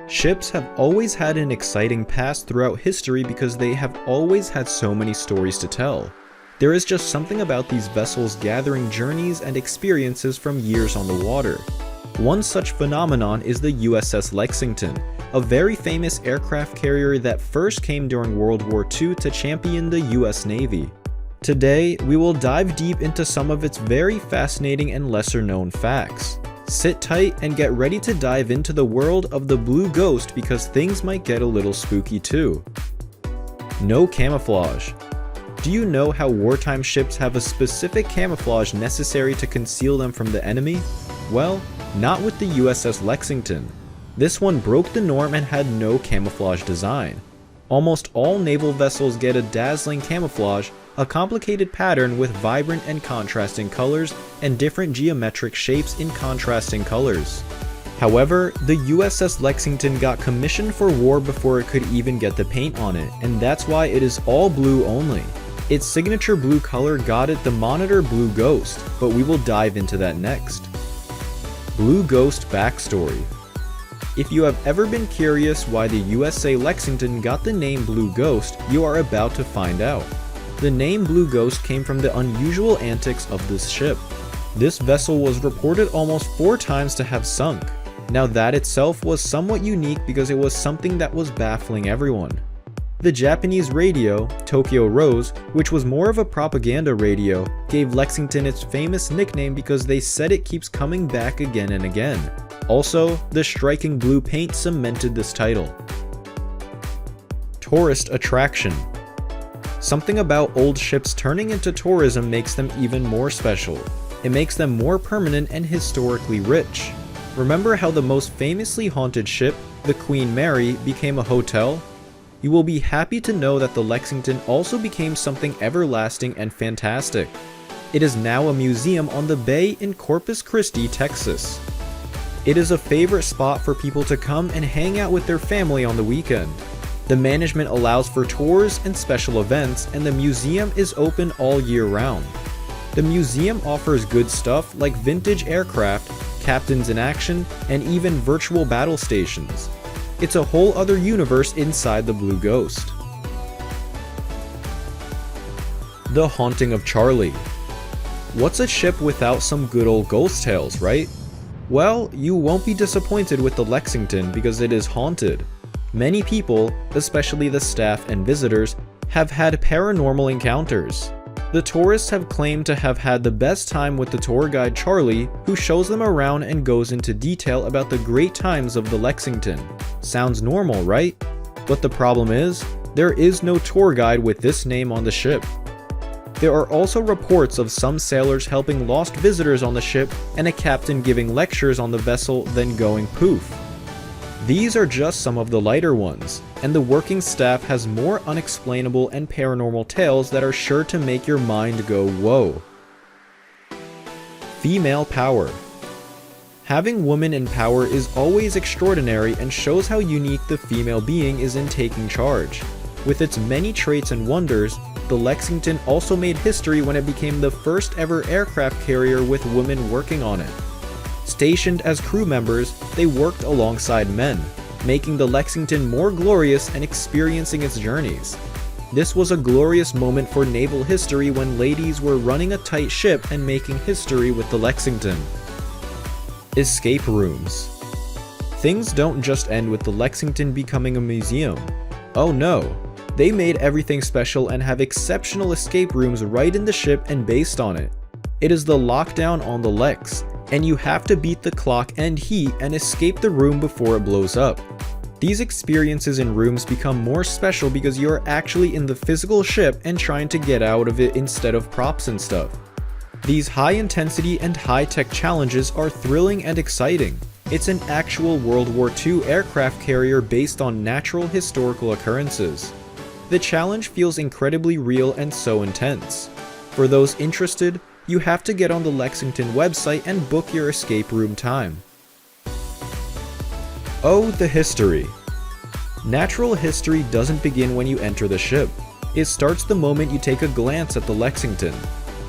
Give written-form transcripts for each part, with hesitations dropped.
Ships have always had an exciting past throughout history because they have always had so many stories to tell. There is just something about these vessels gathering journeys and experiences from years on the water. One such phenomenon is the USS Lexington, a very famous aircraft carrier that first came during World War II to champion the US Navy. Today, we will dive deep into some of its very fascinating and lesser-known facts. Sit tight and get ready to dive into the world of the Blue Ghost because things might get a little spooky too. No camouflage. Do you know how wartime ships have a specific camouflage necessary to conceal them from the enemy? Well, not with the USS Lexington. This one broke the norm and had no camouflage design. Almost all naval vessels get a dazzling camouflage, a complicated pattern with vibrant and contrasting colors and different geometric shapes in contrasting colors. However, the USS Lexington got commissioned for war before it could even get the paint on it, and that's why it is all blue only. Its signature blue color got it the monitor Blue Ghost, but we will dive into that next. Blue Ghost backstory. If you have ever been curious why the USS Lexington got the name Blue Ghost, you are about to find out. The name Blue Ghost came from the unusual antics of this ship. This vessel was reported almost 4 times to have sunk. Now that itself was somewhat unique because it was something that was baffling everyone. The Japanese radio, Tokyo Rose, which was more of a propaganda radio, gave Lexington its famous nickname because they said it keeps coming back again and again. Also, the striking blue paint cemented this title. Tourist attraction. Something about old ships turning into tourism makes them even more special. It makes them more permanent and historically rich. Remember how the most famously haunted ship, the Queen Mary, became a hotel? You will be happy to know that the Lexington also became something everlasting and fantastic. It is now a museum on the bay in Corpus Christi, Texas. It is a favorite spot for people to come and hang out with their family on the weekend. The management allows for tours and special events, and the museum is open all year round. The museum offers good stuff like vintage aircraft, captains in action, and even virtual battle stations. It's a whole other universe inside the Blue Ghost. The Haunting of Charlie. What's a ship without some good old ghost tales, right? Well, you won't be disappointed with the Lexington because it is haunted. Many people, especially the staff and visitors, have had paranormal encounters. The tourists have claimed to have had the best time with the tour guide Charlie, who shows them around and goes into detail about the great times of the Lexington. Sounds normal, right? But the problem is, there is no tour guide with this name on the ship. There are also reports of some sailors helping lost visitors on the ship and a captain giving lectures on the vessel then going poof. These are just some of the lighter ones, and the working staff has more unexplainable and paranormal tales that are sure to make your mind go whoa. Female power. Having women in power is always extraordinary and shows how unique the female being is in taking charge. With its many traits and wonders, the Lexington also made history when it became the first ever aircraft carrier with women working on it. Stationed as crew members, they worked alongside men, making the Lexington more glorious and experiencing its journeys. This was a glorious moment for naval history when ladies were running a tight ship and making history with the Lexington. Escape rooms. Things don't just end with the Lexington becoming a museum. Oh no, they made everything special and have exceptional escape rooms right in the ship and based on it. It is the lockdown on the Lex, and you have to beat the clock and heat and escape the room before it blows up. These experiences in rooms become more special because you are actually in the physical ship and trying to get out of it instead of props and stuff. These high intensity and high-tech challenges are thrilling and exciting. It's an actual World War II aircraft carrier based on natural historical occurrences. The challenge feels incredibly real and so intense. For those interested, you have to get on the Lexington website and book your escape room time. Oh, the history. Natural history doesn't begin when you enter the ship. It starts the moment you take a glance at the Lexington.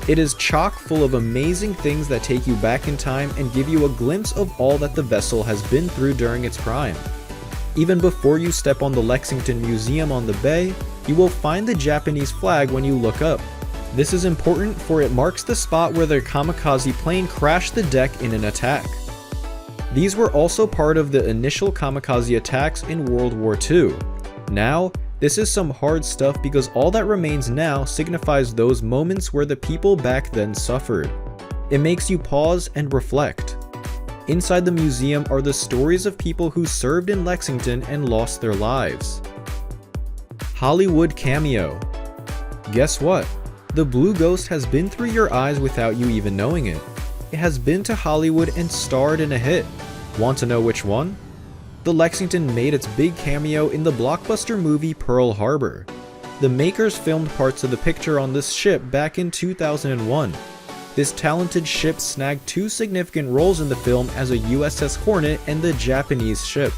It is chock full of amazing things that take you back in time and give you a glimpse of all that the vessel has been through during its prime. Even before you step on the Lexington Museum on the bay, you will find the Japanese flag when you look up. This is important for it marks the spot where their kamikaze plane crashed the deck in an attack. These were also part of the initial kamikaze attacks in World War II. Now, this is some hard stuff because all that remains now signifies those moments where the people back then suffered. It makes you pause and reflect. Inside the museum are the stories of people who served in Lexington and lost their lives. Hollywood cameo. Guess what? The Blue Ghost has been through your eyes without you even knowing it. It has been to Hollywood and starred in a hit. Want to know which one? The Lexington made its big cameo in the blockbuster movie Pearl Harbor. The makers filmed parts of the picture on this ship back in 2001. This talented ship snagged 2 significant roles in the film as a USS Hornet and the Japanese ship.